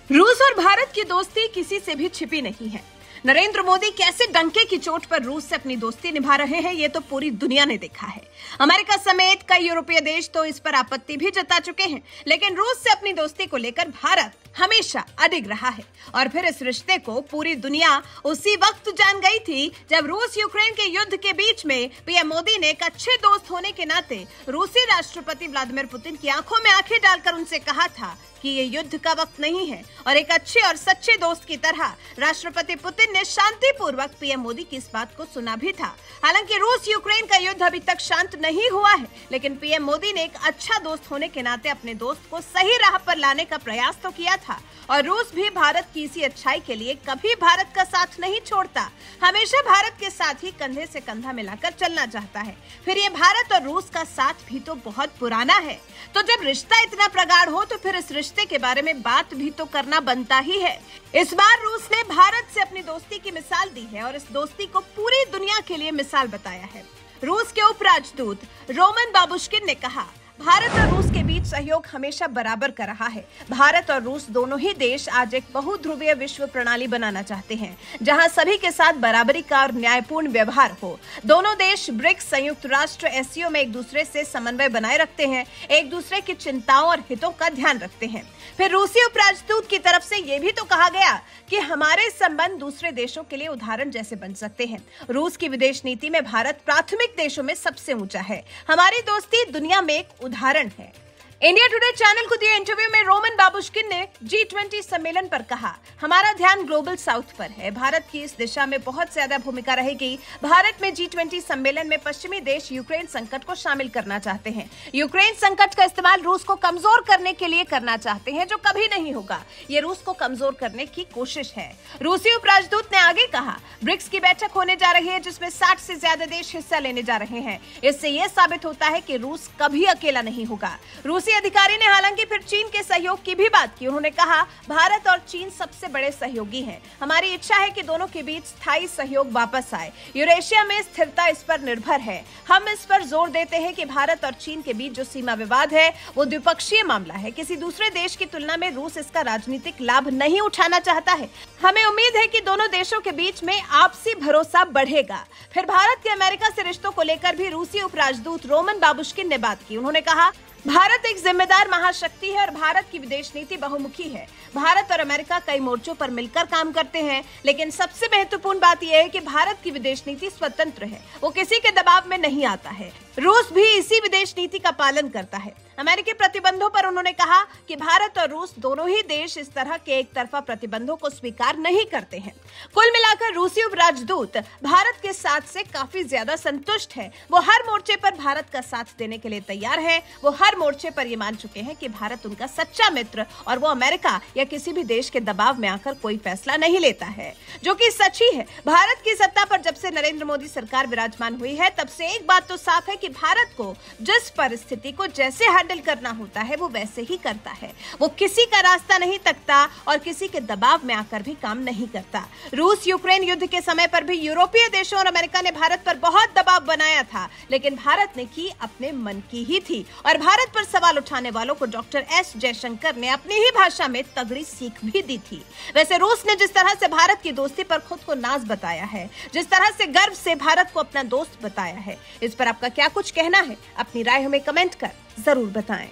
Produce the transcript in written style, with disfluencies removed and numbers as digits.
रूस और भारत की दोस्ती किसी से भी छिपी नहीं है। नरेंद्र मोदी कैसे डंके की चोट पर रूस से अपनी दोस्ती निभा रहे हैं, ये तो पूरी दुनिया ने देखा है। अमेरिका समेत कई यूरोपीय देश तो इस पर आपत्ति भी जता चुके हैं, लेकिन रूस से अपनी दोस्ती को लेकर भारत हमेशा अडिग रहा है। और फिर इस रिश्ते को पूरी दुनिया उसी वक्त जान गई थी जब रूस यूक्रेन के युद्ध के बीच में पीएम मोदी ने एक अच्छे दोस्त होने के नाते रूसी राष्ट्रपति व्लादिमीर पुतिन की आंखों में आंखें डालकर उनसे कहा था कि ये युद्ध का वक्त नहीं है। और एक अच्छे और सच्चे दोस्त की तरह राष्ट्रपति पुतिन ने शांतिपूर्वक पीएम मोदी की इस बात को सुना भी था। हालांकि रूस यूक्रेन का युद्ध अभी तक शांत नहीं हुआ है, लेकिन पीएम मोदी ने एक अच्छा दोस्त होने के नाते अपने दोस्त को सही राह पर लाने का प्रयास तो किया था। और रूस भी भारत की इसी अच्छाई के लिए कभी भारत का साथ नहीं छोड़ता, हमेशा भारत के साथ ही कंधे से कंधा मिलाकर चलना चाहता है। फिर ये भारत और रूस का साथ भी तो बहुत पुराना है, तो जब रिश्ता इतना प्रगाढ़ हो तो फिर इस रिश्ते के बारे में बात भी तो करना बनता ही है। इस बार रूस ने भारत से अपनी दोस्ती की मिसाल दी है और इस दोस्ती को पूरी दुनिया के लिए मिसाल बताया है। रूस के उपराजदूत रोमन बाबुश्किन ने कहा, भारत और रूस के बीच सहयोग हमेशा बराबर का रहा है। भारत और रूस दोनों ही देश आज एक बहुध्रुवीय विश्व प्रणाली बनाना चाहते हैं, जहां सभी के साथ बराबरी का और न्यायपूर्ण व्यवहार हो। दोनों देश ब्रिक्स, संयुक्त राष्ट्र, एससीओ में एक दूसरे से समन्वय बनाए रखते हैं, एक दूसरे की चिंताओं और हितों का ध्यान रखते हैं। फिर रूसी उपराजदूत की तरफ से यह भी तो कहा गया कि हमारे संबंध दूसरे देशों के लिए उदाहरण जैसे बन सकते हैं। रूस की विदेश नीति में भारत प्राथमिक देशों में सबसे ऊंचा है। हमारी दोस्ती दुनिया में एक उदाहरण है। इंडिया टुडे चैनल को दिए इंटरव्यू में रोमन बाबुश्किन ने G20 सम्मेलन पर कहा, हमारा ध्यान ग्लोबल साउथ पर है। भारत की इस दिशा में बहुत ज्यादा भूमिका रहेगी। भारत में G20 सम्मेलन में पश्चिमी देश यूक्रेन संकट को शामिल करना चाहते हैं। यूक्रेन संकट का इस्तेमाल रूस को कमजोर करने के लिए करना चाहते हैं, जो कभी नहीं होगा। ये रूस को कमजोर करने की कोशिश है। रूसी उपराजदूत ने आगे कहा, ब्रिक्स की बैठक होने जा रही है, जिसमें 60 से ज्यादा देश हिस्सा लेने जा रहे हैं। इससे यह साबित होता है कि रूस कभी अकेला नहीं होगा। रूसी अधिकारी ने हालांकि फिर चीन के सहयोग की भी बात की। उन्होंने कहा, भारत और चीन सबसे बड़े सहयोगी हैं। हमारी इच्छा है कि दोनों के बीच स्थायी सहयोग वापस आए। यूरेशिया में स्थिरता इस पर निर्भर है। हम इस पर जोर देते हैं कि भारत और चीन के बीच जो सीमा विवाद है वो द्विपक्षीय मामला है। किसी दूसरे देश की तुलना में रूस इसका राजनीतिक लाभ नहीं उठाना चाहता है। हमें उम्मीद है कि दोनों देशों के बीच में आपसी भरोसा बढ़ेगा। फिर भारत के अमेरिका से रिश्तों को लेकर भी रूसी उपराजदूत रोमन बाबुश्किन ने बात की। उन्होंने कहा, भारत एक जिम्मेदार महाशक्ति है और भारत की विदेश नीति बहुमुखी है। भारत और अमेरिका कई मोर्चों पर मिलकर काम करते हैं, लेकिन सबसे महत्वपूर्ण बात यह है कि भारत की विदेश नीति स्वतंत्र है, वो किसी के दबाव में नहीं आता है। रूस भी इसी विदेश नीति का पालन करता है। अमेरिकी प्रतिबंधों पर उन्होंने कहा कि भारत और रूस दोनों ही देश इस तरह के एक तरफा प्रतिबंधों को स्वीकार नहीं करते हैं। कुल मिलाकर रूसी उपराजदूत भारत के साथ से काफी ज्यादा संतुष्ट है। वो हर मोर्चे पर भारत का साथ देने के लिए तैयार है। वो हर मोर्चे पर ये मान चुके हैं कि भारत उनका सच्चा मित्र और वो अमेरिका या किसी भी देश के दबाव में आकर कोई फैसला नहीं लेता है, जो कि सच ही है। भारत की सत्ता पर जब से नरेंद्र मोदी सरकार विराजमान हुई है, तब से एक बात तो साफ है कि भारत को जिस परिस्थिति को जैसे हैंडल करना होता है वो वैसे ही करता है। वो किसी का रास्ता नहीं तकता और किसी के दबाव में आकर भी काम नहीं करता। रूस यूक्रेन युद्ध के समय पर भी यूरोपीय देशों और अमेरिका ने भारत पर बहुत दबाव बनाया था, लेकिन भारत ने की अपने मन की ही थी। और भारत पर सवाल उठाने वालों को डॉक्टर एस जयशंकर ने अपनी ही भाषा में तगड़ी सीख भी दी थी। वैसे रूस ने जिस तरह से भारत की दोस्ती पर खुद को नाज बताया है, जिस तरह से गर्व से भारत को अपना दोस्त बताया है, इस पर आपका क्या कुछ कहना है? अपनी राय हमें कमेंट कर जरूर बताएं।